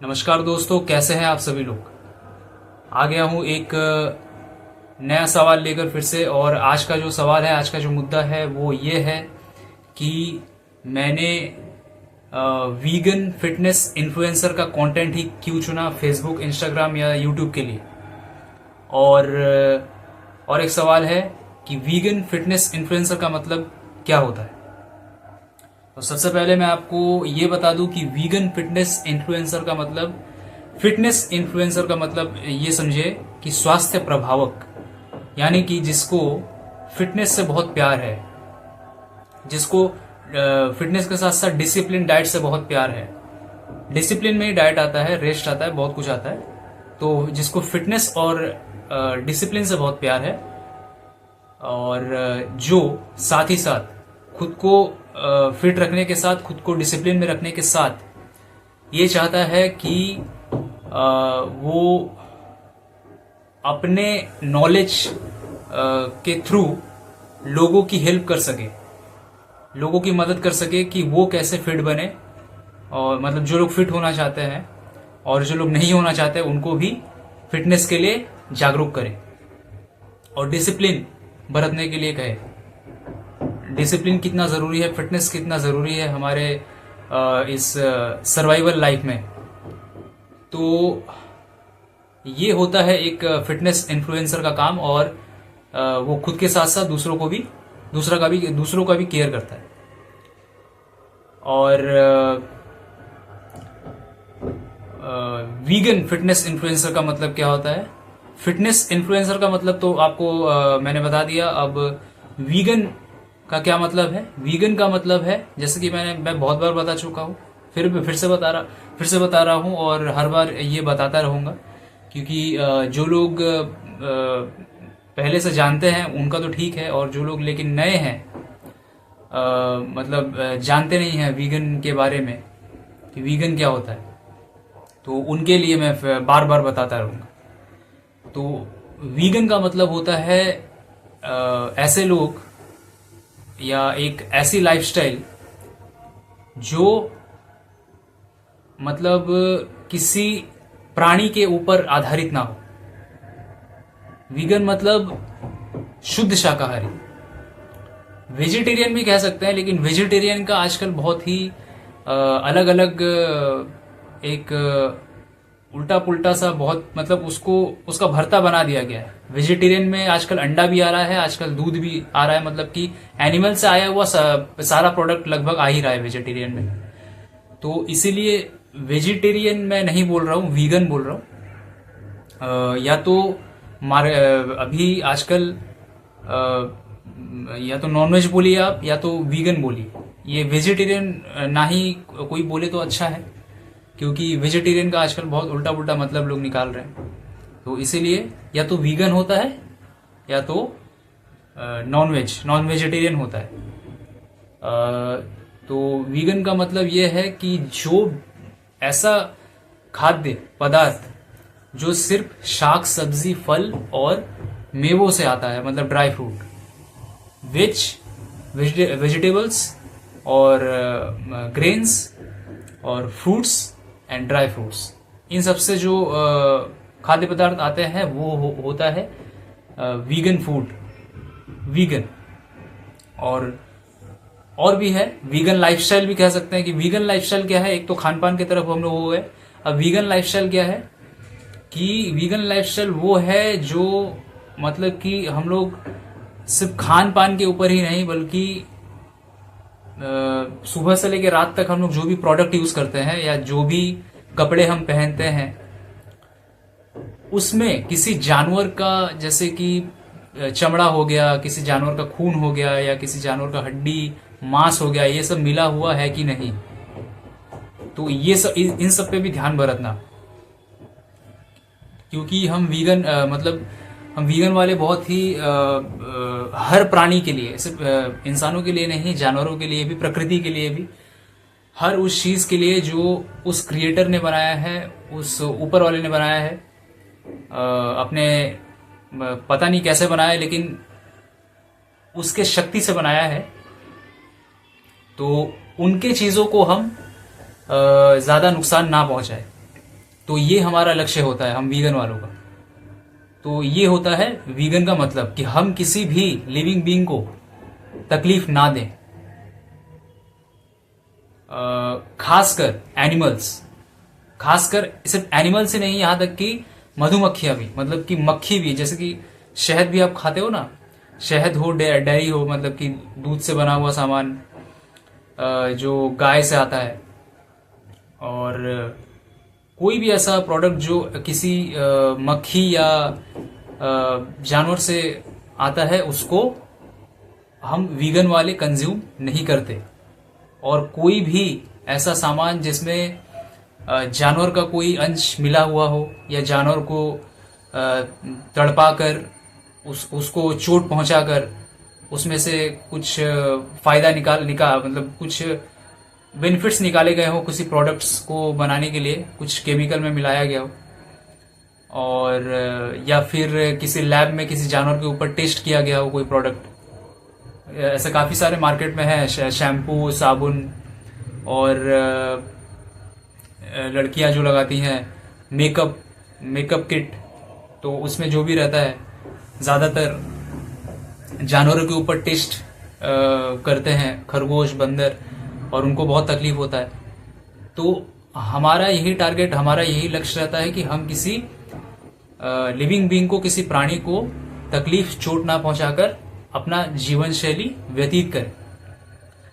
नमस्कार दोस्तों, कैसे हैं आप सभी लोग। आ गया हूं एक नया सवाल लेकर फिर से। और आज का जो सवाल है, आज का जो मुद्दा है वो ये है कि मैंने वीगन फिटनेस इन्फ्लुएंसर का कंटेंट ही क्यों चुना फेसबुक, इंस्टाग्राम या यूट्यूब के लिए। और एक सवाल है कि वीगन फिटनेस इन्फ्लुएंसर का मतलब क्या होता है। तो सबसे पहले मैं आपको ये बता दूं कि वीगन फिटनेस इन्फ्लुएंसर का मतलब, फिटनेस इन्फ्लुएंसर का मतलब ये समझे कि स्वास्थ्य प्रभावक, यानी कि जिसको फिटनेस से बहुत प्यार है, जिसको फिटनेस के साथ साथ डिसिप्लिन डाइट से बहुत प्यार है। डिसिप्लिन में ही डाइट आता है, रेस्ट आता है, बहुत कुछ आता है। तो जिसको फिटनेस और डिसिप्लिन से बहुत प्यार है, और जो साथ ही साथ खुद को फिट रखने के साथ, खुद को डिसिप्लिन में रखने के साथ ये चाहता है कि वो अपने नॉलेज के थ्रू लोगों की हेल्प कर सके, लोगों की मदद कर सके कि वो कैसे फिट बने। और मतलब जो लोग फिट होना चाहते हैं और जो लोग नहीं होना चाहते उनको भी फिटनेस के लिए जागरूक करे और डिसिप्लिन बरतने के लिए कहे। डिसिप्लिन कितना ज़रूरी है, फिटनेस कितना ज़रूरी है हमारे इस सर्वाइवल लाइफ में। तो ये होता है एक फिटनेस इन्फ्लुएंसर का काम। और वो खुद के साथ साथ दूसरों का भी केयर करता है। और वीगन फिटनेस इन्फ्लुएंसर का मतलब क्या होता है। फिटनेस इन्फ्लुएंसर का मतलब तो आपको मैंने बता दिया। अब वीगन का क्या मतलब है। वीगन का मतलब है, जैसे कि मैं बहुत बार बता चुका हूँ, फिर से बता रहा हूँ और हर बार ये बताता रहूँगा, क्योंकि जो लोग पहले से जानते हैं उनका तो ठीक है, और जो लोग लेकिन नए हैं, मतलब जानते नहीं हैं वीगन के बारे में कि वीगन क्या होता है, तो उनके लिए मैं बार बार बताता रहूँगा। तो वीगन का मतलब होता है ऐसे लोग या एक ऐसी लाइफस्टाइल जो मतलब किसी प्राणी के ऊपर आधारित ना हो। वीगन मतलब शुद्ध शाकाहारी, वेजिटेरियन भी कह सकते हैं, लेकिन वेजिटेरियन का आजकल बहुत ही अलग अलग एक उल्टा पुल्टा सा, बहुत मतलब उसका भरता बना दिया गया है। वेजिटेरियन में आजकल अंडा भी आ रहा है, आजकल दूध भी आ रहा है, मतलब कि एनिमल से आया हुआ सारा प्रोडक्ट लगभग आ ही रहा है वेजिटेरियन में। तो इसीलिए वेजिटेरियन मैं नहीं बोल रहा हूँ, वीगन बोल रहा हूँ। या तो अभी आजकल या तो नॉनवेज बोलिए आप, या तो वीगन बोलिए। ये वेजिटेरियन ना ही कोई बोले तो अच्छा है, क्योंकि वेजिटेरियन का आजकल बहुत उल्टा पुल्टा मतलब लोग निकाल रहे हैं। तो इसीलिए या तो वीगन होता है या तो नॉन वेजिटेरियन होता है। तो वीगन का मतलब ये है कि जो ऐसा खाद्य पदार्थ जो सिर्फ शाक सब्जी, फल और मेवों से आता है, मतलब ड्राई फ्रूट, वेजिटेबल्स और ग्रेन्स और फ्रूट्स एंड ड्राई फ्रूट्स, इन सब से जो खाद्य पदार्थ आते हैं वो होता है वीगन फूड, वीगन। और भी है वीगन लाइफस्टाइल भी कह सकते हैं। कि वीगन लाइफस्टाइल क्या है, एक तो खान पान की तरफ हम लोग हो गए। अब वीगन लाइफस्टाइल क्या है कि वीगन लाइफस्टाइल वो है जो मतलब कि हम लोग सिर्फ खान पान के ऊपर ही नहीं, बल्कि सुबह से लेकर रात तक हम लोग जो भी प्रोडक्ट यूज करते हैं या जो भी कपड़े हम पहनते हैं, उसमें किसी जानवर का, जैसे कि चमड़ा हो गया, किसी जानवर का खून हो गया, या किसी जानवर का हड्डी मांस हो गया, ये सब मिला हुआ है कि नहीं। तो ये सब, इन सब पे भी ध्यान बरतना, क्योंकि हम वीगन मतलब हम वीगन वाले बहुत ही हर प्राणी के लिए, सिर्फ इंसानों के लिए नहीं, जानवरों के लिए भी, प्रकृति के लिए भी, हर उस चीज के लिए जो उस क्रिएटर ने बनाया है, उस ऊपर वाले ने बनाया है, अपने पता नहीं कैसे बनाया, लेकिन उसके शक्ति से बनाया है। तो उनके चीजों को हम ज्यादा नुकसान ना पहुंचाए। तो ये हमारा लक्ष्य होता है हम वीगन वालों का। तो ये होता है वीगन का मतलब कि हम किसी भी लिविंग बीइंग को तकलीफ ना दें, खासकर एनिमल्स, खासकर सिर्फ एनिमल्स ही नहीं, यहां तक कि मधुमक्खियां भी, मतलब कि मक्खी भी, जैसे कि शहद भी आप खाते हो ना, शहद हो, डेयरी हो, मतलब कि दूध से बना हुआ सामान जो गाय से आता है, और कोई भी ऐसा प्रोडक्ट जो किसी मक्खी या जानवर से आता है, उसको हम वीगन वाले कंज्यूम नहीं करते। और कोई भी ऐसा सामान जिसमें जानवर का कोई अंश मिला हुआ हो या जानवर को तड़पा कर उसको चोट पहुंचाकर उसमें से कुछ फायदा निकाल मतलब कुछ बेनिफिट्स निकाले गए हो, किसी प्रोडक्ट्स को बनाने के लिए कुछ केमिकल में मिलाया गया हो, और या फिर किसी लैब में किसी जानवर के ऊपर टेस्ट किया गया हो कोई प्रोडक्ट। ऐसे काफ़ी सारे मार्केट में है, शैम्पू, साबुन, और लड़कियां जो लगाती हैं मेकअप किट, तो उसमें जो भी रहता है ज़्यादातर जानवरों के ऊपर टेस्ट करते हैं, खरगोश, बंदर, और उनको बहुत तकलीफ होता है। तो हमारा यही टारगेट, हमारा यही लक्ष्य रहता है कि हम किसी लिविंग बीइंग को, किसी प्राणी को तकलीफ, चोट ना पहुंचाकर अपना जीवन शैली व्यतीत करें।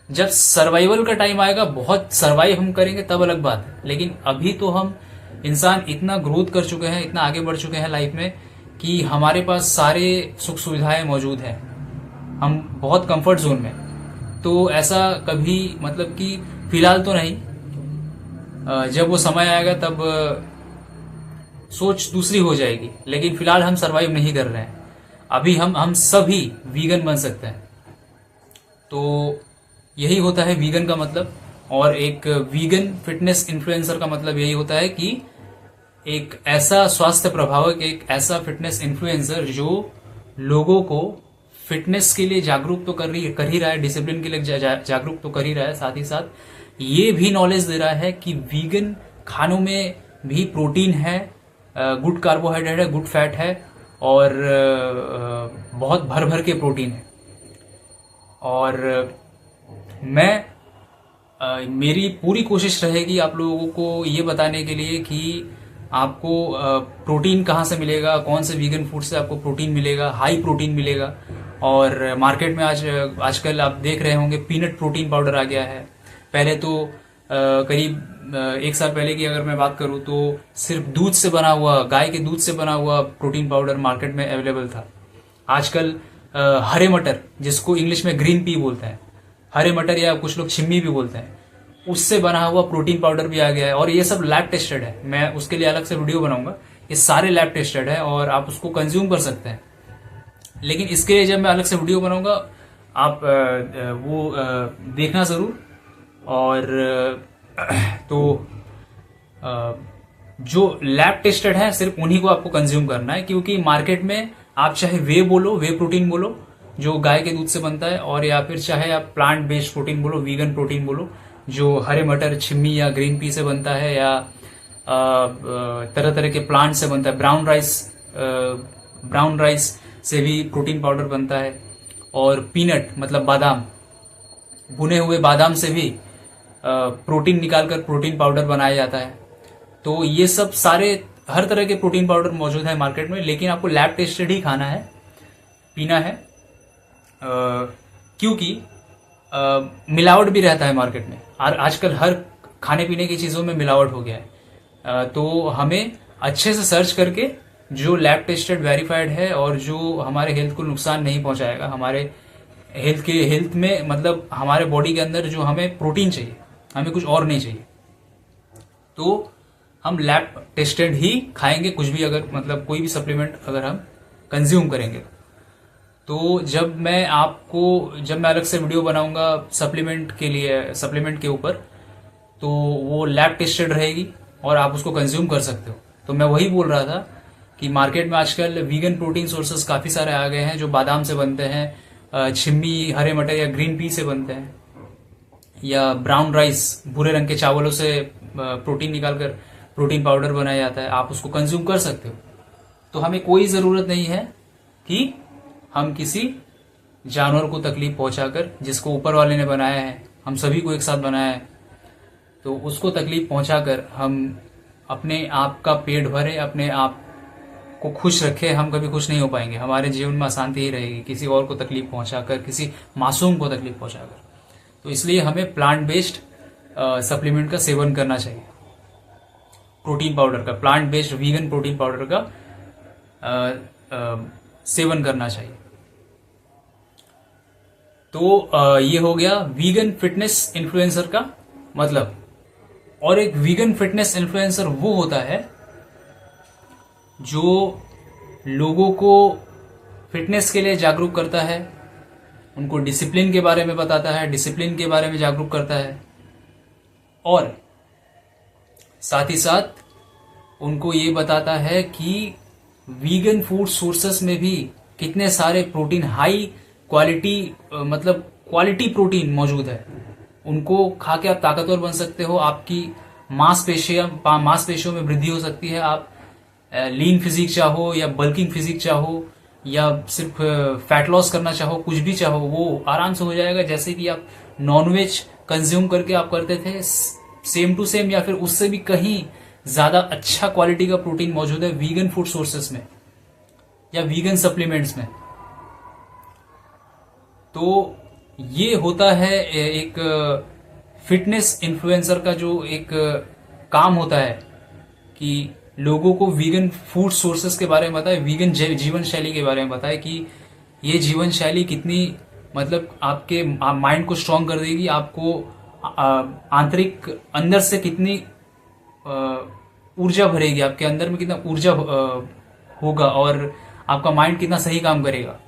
जब सर्वाइवल का टाइम आएगा, बहुत सर्वाइव हम करेंगे, तब अलग बात है। लेकिन अभी तो हम इंसान इतना ग्रोथ कर चुके हैं, इतना आगे बढ़ चुके हैं लाइफ में कि हमारे पास सारे सुख सुविधाएं मौजूद हैं, हम बहुत कंफर्ट जोन में। तो ऐसा कभी, मतलब कि फिलहाल तो नहीं, जब वो समय आएगा तब सोच दूसरी हो जाएगी। लेकिन फिलहाल हम सरवाइव नहीं कर रहे हैं, अभी हम सभी वीगन बन सकते हैं। तो यही होता है वीगन का मतलब। और एक वीगन फिटनेस इन्फ्लुएंसर का मतलब यही होता है कि एक ऐसा स्वास्थ्य प्रभावक, एक ऐसा फिटनेस इन्फ्लुएंसर जो लोगों को फिटनेस के लिए जागरूक तो कर ही रहा है, डिसिप्लिन के लिए जागरूक तो कर ही रहा है, साथ ही साथ ये भी नॉलेज दे रहा है कि वीगन खानों में भी प्रोटीन है, गुड कार्बोहाइड्रेट है, गुड फैट है, और बहुत भर भर के प्रोटीन है। और मेरी पूरी कोशिश रहेगी आप लोगों को ये बताने के लिए कि आपको प्रोटीन कहाँ से मिलेगा, कौन से वीगन फूड से आपको प्रोटीन मिलेगा, हाई प्रोटीन मिलेगा। और मार्केट में आजकल आप देख रहे होंगे पीनट प्रोटीन पाउडर आ गया है। पहले तो करीब 1 साल पहले की अगर मैं बात करूं तो सिर्फ दूध से बना हुआ, गाय के दूध से बना हुआ प्रोटीन पाउडर मार्केट में अवेलेबल था। आजकल हरे मटर, जिसको इंग्लिश में ग्रीन पी बोलते हैं, हरे मटर या कुछ लोग छिम्मी भी बोलते हैं, उससे बना हुआ प्रोटीन पाउडर भी आ गया है। और ये सब लैब टेस्टेड है, मैं उसके लिए अलग से वीडियो बनाऊंगा। ये सारे लैब टेस्टेड है और आप उसको कंज्यूम कर सकते हैं। लेकिन इसके लिए जब मैं अलग से वीडियो बनाऊंगा, आप वो देखना जरूर। और तो जो लैब टेस्टेड है सिर्फ उन्हीं को आपको कंज्यूम करना है, क्योंकि मार्केट में आप चाहे वे बोलो, वे प्रोटीन बोलो जो गाय के दूध से बनता है, और या फिर चाहे आप प्लांट बेस्ड प्रोटीन बोलो, वीगन प्रोटीन बोलो जो हरे मटर, छिम्मी या ग्रीन पी से बनता है, या तरह तरह के प्लांट से बनता है। ब्राउन राइस से भी प्रोटीन पाउडर बनता है। और पीनट मतलब बादाम, भुने हुए बादाम से भी प्रोटीन निकालकर प्रोटीन पाउडर बनाया जाता है। तो ये सब सारे, हर तरह के प्रोटीन पाउडर मौजूद है मार्केट में, लेकिन आपको लैब टेस्टेड ही खाना है, पीना है, क्योंकि मिलावट भी रहता है मार्केट में। और आजकल हर खाने पीने की चीज़ों में मिलावट हो गया है। तो हमें अच्छे से सर्च करके जो लैब टेस्टेड, वेरीफाइड है और जो हमारे हेल्थ को नुकसान नहीं पहुंचाएगा, हमारे हेल्थ में, मतलब हमारे बॉडी के अंदर जो हमें प्रोटीन चाहिए, हमें कुछ और नहीं चाहिए, तो हम लैब टेस्टेड ही खाएंगे। कुछ भी अगर, मतलब कोई भी सप्लीमेंट अगर हम कंज्यूम करेंगे, तो जब मैं अलग से वीडियो बनाऊंगा सप्लीमेंट के लिए, सप्लीमेंट के ऊपर, तो वो लैब टेस्टेड रहेगी और आप उसको कंज्यूम कर सकते हो। तो मैं वही बोल रहा था कि मार्केट में आजकल वीगन प्रोटीन सोर्सेस काफ़ी सारे आ गए हैं जो बादाम से बनते हैं, छिम्मी, हरे मटर या ग्रीन पी से बनते हैं, या ब्राउन राइस, भूरे रंग के चावलों से प्रोटीन निकालकर प्रोटीन पाउडर बनाया जाता है, आप उसको कंज्यूम कर सकते हो। तो हमें कोई ज़रूरत नहीं है कि हम किसी जानवर को तकलीफ पहुंचाकर, जिसको ऊपर वाले ने बनाया है, हम सभी को एक साथ बनाया है, तो उसको तकलीफ पहुंचाकर हम अपने आप का पेट भरे, अपने आप को खुश रखे। हम कभी खुश नहीं हो पाएंगे, हमारे जीवन में अशांति ही रहेगी किसी और को तकलीफ पहुंचाकर, किसी मासूम को तकलीफ पहुंचाकर। तो इसलिए हमें प्लांट बेस्ड सप्लीमेंट का सेवन करना चाहिए, प्रोटीन पाउडर का, plant based vegan protein powder का सेवन करना चाहिए। तो ये हो गया वीगन फिटनेस इन्फ्लुएंसर का मतलब। और एक वीगन फिटनेस इन्फ्लुएंसर वो होता है जो लोगों को फिटनेस के लिए जागरूक करता है, उनको डिसिप्लिन के बारे में बताता है, डिसिप्लिन के बारे में जागरूक करता है, और साथ ही साथ उनको ये बताता है कि वीगन फूड सोर्सेस में भी कितने सारे प्रोटीन, हाई क्वालिटी, मतलब क्वालिटी प्रोटीन मौजूद है। उनको खा के आप ताकतवर बन सकते हो, आपकी मांसपेशियों में वृद्धि हो सकती है। आप लीन फिजिक चाहो या बल्किंग फिजिक चाहो या सिर्फ फैट लॉस करना चाहो, कुछ भी चाहो, वो आराम से हो जाएगा। जैसे कि आप नॉनवेज कंज्यूम करके आप करते थे, सेम टू सेम या फिर उससे भी कहीं ज्यादा अच्छा क्वालिटी का प्रोटीन मौजूद है वीगन फूड सोर्सेस में या वीगन सप्लीमेंट्स में। तो ये होता है एक फिटनेस इन्फ्लुएंसर का जो एक काम होता है कि लोगों को वीगन फूड सोर्सेस के बारे में बताए, वीगन जीवन शैली के बारे में बताए कि ये जीवन शैली कितनी, मतलब आपके माइंड को स्ट्रांग कर देगी, आपको आंतरिक अंदर से कितनी ऊर्जा भरेगी, आपके अंदर में कितना ऊर्जा होगा और आपका माइंड कितना सही काम करेगा।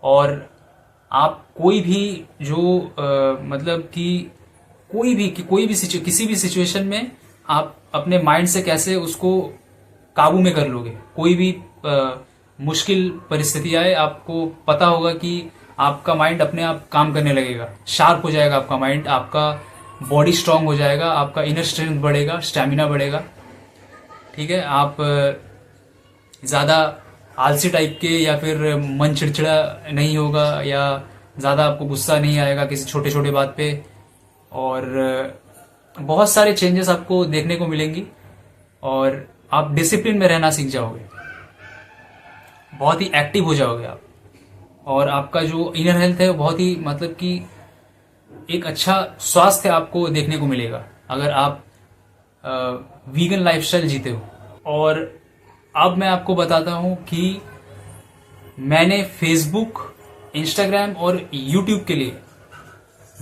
और आप कोई भी जो मतलब कि किसी भी सिचुएशन में आप अपने माइंड से कैसे उसको काबू में कर लोगे। कोई भी मुश्किल परिस्थिति आए, आपको पता होगा कि आपका माइंड अपने आप काम करने लगेगा, शार्प हो जाएगा आपका माइंड, आपका बॉडी स्ट्रांग हो जाएगा, आपका इनर स्ट्रेंथ बढ़ेगा, स्टैमिना बढ़ेगा। ठीक है, आप ज़्यादा आलसी टाइप के या फिर मन चिड़चिड़ा नहीं होगा, या ज़्यादा आपको गुस्सा नहीं आएगा किसी छोटे छोटे बात पे, और बहुत सारे चेंजेस आपको देखने को मिलेंगी और आप डिसिप्लिन में रहना सीख जाओगे, बहुत ही एक्टिव हो जाओगे आप, और आपका जो इनर हेल्थ है वो बहुत ही, मतलब कि एक अच्छा स्वास्थ्य आपको देखने को मिलेगा अगर आप वीगन लाइफस्टाइल जीते हो। और अब मैं आपको बताता हूं कि मैंने फेसबुक, इंस्टाग्राम और यूट्यूब के लिए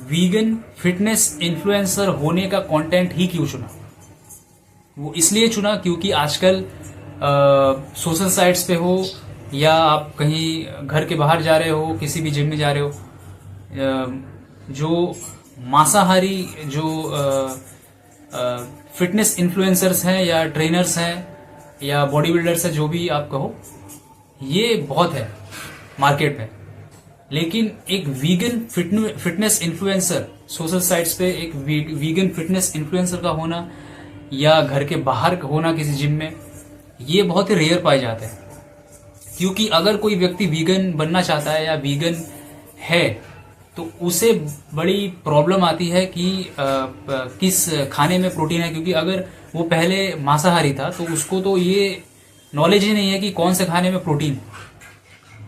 वीगन फिटनेस इन्फ्लुएंसर होने का कंटेंट ही क्यों चुना। वो इसलिए चुना क्योंकि आजकल सोशल साइट्स पे हो या आप कहीं घर के बाहर जा रहे हो, किसी भी जिम में जा रहे हो, जो मांसाहारी जो फिटनेस इन्फ्लुएंसर्स हैं या ट्रेनर्स हैं या बॉडी बिल्डर्स हैं, जो भी आप कहो, ये बहुत है मार्केट में। लेकिन एक vegan fitness influencer social sites पे, एक वीगन फिटनेस इन्फ्लुएंसर का होना या घर के बाहर होना किसी जिम में, ये बहुत ही रेयर पाए जाते हैं। क्योंकि अगर कोई व्यक्ति वीगन बनना चाहता है या वीगन है तो उसे बड़ी प्रॉब्लम आती है कि किस खाने में प्रोटीन है। क्योंकि अगर वो पहले मांसाहारी था तो उसको तो ये नॉलेज ही नहीं है कि कौन से खाने में प्रोटीन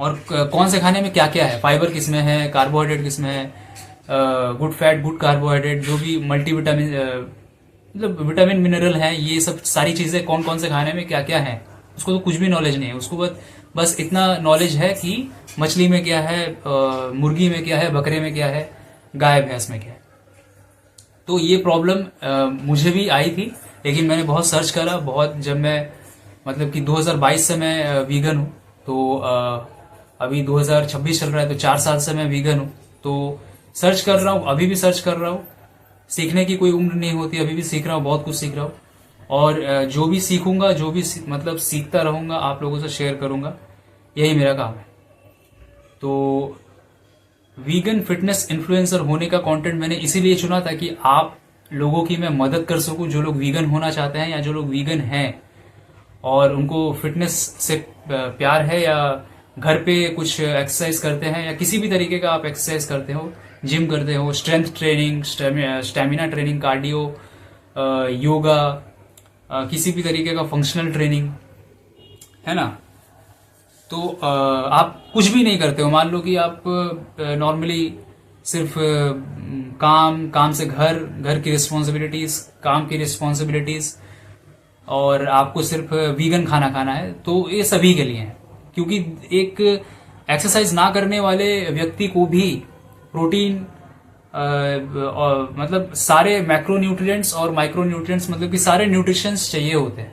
और कौन से खाने में क्या क्या है, फाइबर किस में है, कार्बोहाइड्रेट किस में है, गुड फैट, गुड कार्बोहाइड्रेट, जो भी मल्टीविटामिन, मतलब विटामिन मिनरल है, ये सब सारी चीजें कौन कौन से खाने में क्या क्या है, उसको तो कुछ भी नॉलेज नहीं है। उसको बस इतना नॉलेज है कि मछली में क्या है, मुर्गी में क्या है, बकरे में क्या है, गाय भैंस में क्या है। तो ये प्रॉब्लम मुझे भी आई थी, लेकिन मैंने बहुत सर्च करा, बहुत, जब मैं मतलब कि 2022 से मैं वीगन हूँ, तो अभी 2026 चल रहा है, तो 4 साल से मैं वीगन हूँ। तो सर्च कर रहा हूँ, अभी भी सर्च कर रहा हूँ, सीखने की कोई उम्र नहीं होती, अभी भी सीख रहा हूँ, बहुत कुछ सीख रहा हूँ। और जो भी सीखूंगा, जो भी मतलब सीखता रहूंगा, आप लोगों से शेयर करूंगा, यही मेरा काम है। तो वीगन फिटनेस इन्फ्लुएंसर होने का कंटेंट मैंने इसीलिए चुना था कि आप लोगों की मैं मदद कर सकूं, जो लोग वीगन होना चाहते हैं या जो लोग वीगन हैं और उनको फिटनेस से प्यार है, या घर पे कुछ एक्सरसाइज करते हैं या किसी भी तरीके का आप एक्सरसाइज करते हो, जिम करते हो, strength training, stamina training, cardio, yoga, किसी भी तरीके का फंक्शनल ट्रेनिंग, है ना। तो आप कुछ भी नहीं करते हो, मान लो कि आप नॉर्मली सिर्फ काम से घर की रिस्पॉन्सिबिलिटीज, काम की रिस्पॉन्सिबिलिटीज, और आपको सिर्फ वीगन खाना खाना है, तो ये सभी के लिए है। क्योंकि एक एक्सरसाइज ना करने वाले व्यक्ति को भी प्रोटीन, मतलब सारे मैक्रोन्यूट्रिएंट्स और माइक्रोन्यूट्रिएंट्स, मतलब कि सारे न्यूट्रिशंस चाहिए होते हैं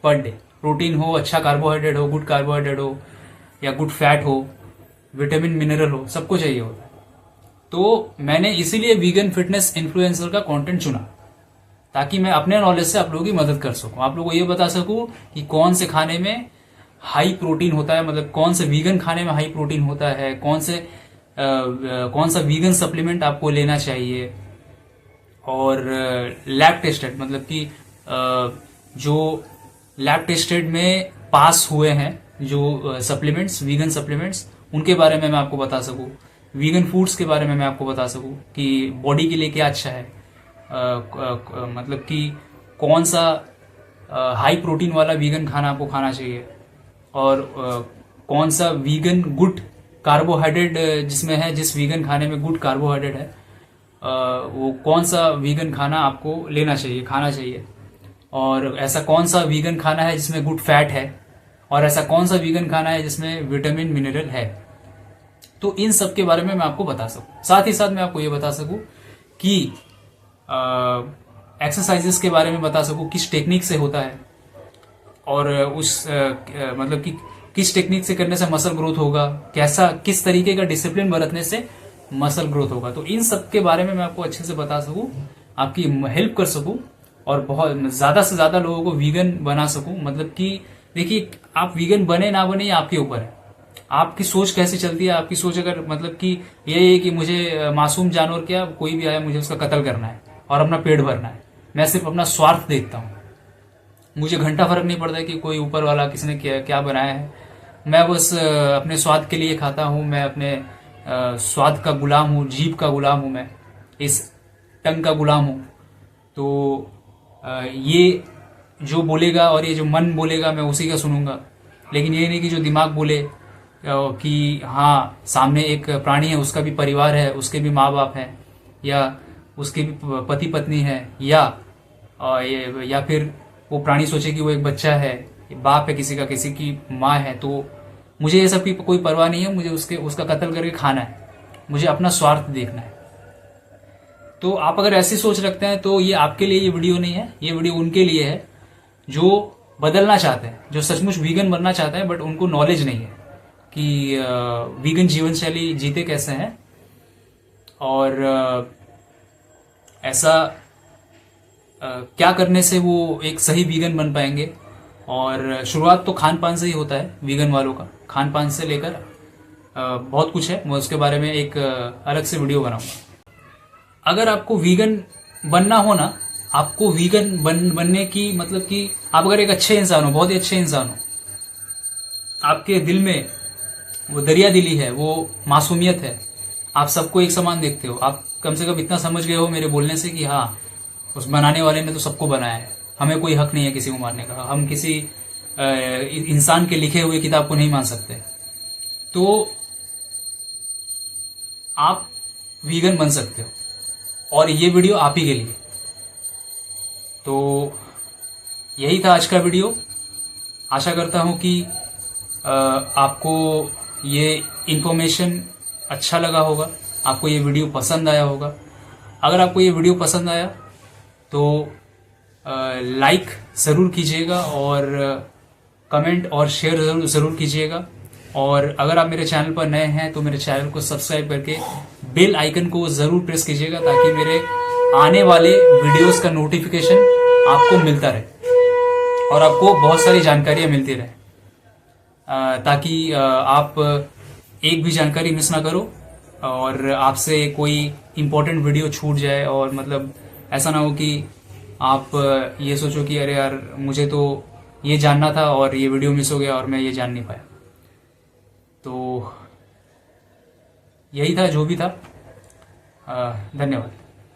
पर डे। प्रोटीन हो, अच्छा कार्बोहाइड्रेट हो, गुड कार्बोहाइड्रेट हो, या गुड फैट हो, विटामिन मिनरल हो, सबको चाहिए होता है। तो मैंने इसीलिए वीगन फिटनेस इन्फ्लुएंसर का कंटेंट चुना, ताकि मैं अपने नॉलेज से आप लोगों की मदद कर सकूं, आप लोगों को ये बता सकूं कि कौन से खाने में हाई प्रोटीन होता है, मतलब कौन से वीगन खाने में हाई प्रोटीन होता है, कौन सा वीगन सप्लीमेंट आपको लेना चाहिए, और लैब टेस्टेड, मतलब कि जो लैब टेस्टेड में पास हुए हैं जो सप्लीमेंट्स, वीगन सप्लीमेंट्स, उनके बारे में मैं आपको बता सकूं, वीगन फूड्स के बारे में मैं आपको बता सकूं कि बॉडी के लिए क्या अच्छा है, मतलब कि कौन सा हाई प्रोटीन वाला वीगन खाना आपको खाना चाहिए, और कौन सा वीगन गुड कार्बोहाइड्रेट जिसमें है, जिस वीगन खाने में गुड कार्बोहाइड्रेट है, वो कौन सा वीगन खाना आपको लेना चाहिए, खाना चाहिए, और ऐसा कौन सा वीगन खाना है जिसमें गुड फैट है, और ऐसा कौन सा वीगन खाना है जिसमें विटामिन मिनरल है। तो इन सब के बारे में मैं आपको बता सकूं। साथ ही साथ मैं आपको ये बता सकूं कि एक्सरसाइजेस के बारे में बता सकूं, किस टेक्निक से होता है, और उस मतलब कि किस टेक्निक से करने से मसल ग्रोथ होगा, किस तरीके का डिसिप्लिन बरतने से मसल ग्रोथ होगा। तो इन सब के बारे में मैं आपको अच्छे से बता सकूं, आपकी हेल्प कर सकूं, और बहुत ज्यादा से ज्यादा लोगों को वीगन बना सकूं। मतलब कि देखिए, आप वीगन बने ना बने ये आपके ऊपर है, आपकी सोच कैसे चलती है। आपकी सोच अगर मतलब कि ये है कि मुझे मासूम जानवर, क्या कोई भी आया मुझे उसका कत्ल करना है और अपना पेट भरना है, मैं सिर्फ अपना स्वार्थ देखता हूं, मुझे घंटा फर्क नहीं पड़ता कि कोई ऊपर वाला किसने क्या बनाया है, मैं बस अपने स्वाद के लिए खाता हूं, मैं अपने स्वाद का गुलाम हूं, जीभ का गुलाम हूं, मैं इस टंग का गुलाम हूं। तो ये जो बोलेगा और ये जो मन बोलेगा मैं उसी का सुनूंगा। लेकिन ये नहीं कि जो दिमाग बोले कि हाँ सामने एक प्राणी है, उसका भी परिवार है, उसके भी माँ बाप हैं, या उसके भी पति पत्नी है, या फिर वो प्राणी सोचे कि वो एक बच्चा है, बाप है किसी का, किसी की माँ है, तो मुझे ये सब की कोई परवाह नहीं है, मुझे उसका कत्ल करके खाना है, मुझे अपना स्वार्थ देखना है। तो आप अगर ऐसी सोच रखते हैं तो ये आपके लिए ये वीडियो नहीं है, ये वीडियो उनके लिए है जो बदलना चाहते हैं, जो सचमुच वीगन बनना चाहते हैं, बट उनको नॉलेज नहीं है कि वीगन जीवन शैली जीते कैसे हैं, और ऐसा क्या करने से वो एक सही वीगन बन पाएंगे। और शुरुआत तो खान पान से ही होता है, वीगन वालों का खान पान से लेकर बहुत कुछ है, मैं उसके बारे में एक अलग से वीडियो बनाऊंगा। अगर आपको वीगन बनना हो ना, आपको वीगन बनने की मतलब कि आप अगर एक अच्छे इंसान हो, बहुत ही अच्छे इंसान हो, आपके दिल में वो दरिया दिली है, वो मासूमियत है, आप सबको एक समान देखते हो, आप कम से कम इतना समझ गए हो मेरे बोलने से कि हाँ उस बनाने वाले ने तो सबको बनाया है, हमें कोई हक नहीं है किसी को मारने का, हम किसी इंसान के लिखे हुए किताब को नहीं मान सकते, तो आप वीगन बन सकते हो। और ये वीडियो आप ही के लिए। तो यही था आज का वीडियो। आशा करता हूं कि आपको ये इन्फॉर्मेशन अच्छा लगा होगा, आपको ये वीडियो पसंद आया होगा। अगर आपको ये वीडियो पसंद आया तो लाइक ज़रूर कीजिएगा, और कमेंट और शेयर ज़रूर कीजिएगा। और अगर आप मेरे चैनल पर नए हैं तो मेरे चैनल को सब्सक्राइब करके बेल आइकन को ज़रूर प्रेस कीजिएगा, ताकि मेरे आने वाले वीडियोस का नोटिफिकेशन आपको मिलता रहे और आपको बहुत सारी जानकारियां मिलती रहे, ताकि आप एक भी जानकारी मिस ना करो और आपसे कोई इम्पोर्टेंट वीडियो छूट जाए और मतलब ऐसा ना हो कि आप ये सोचो कि अरे यार मुझे तो ये जानना था और ये वीडियो मिस हो गया और मैं ये जान नहीं पाया। तो यही था जो भी था। धन्यवाद।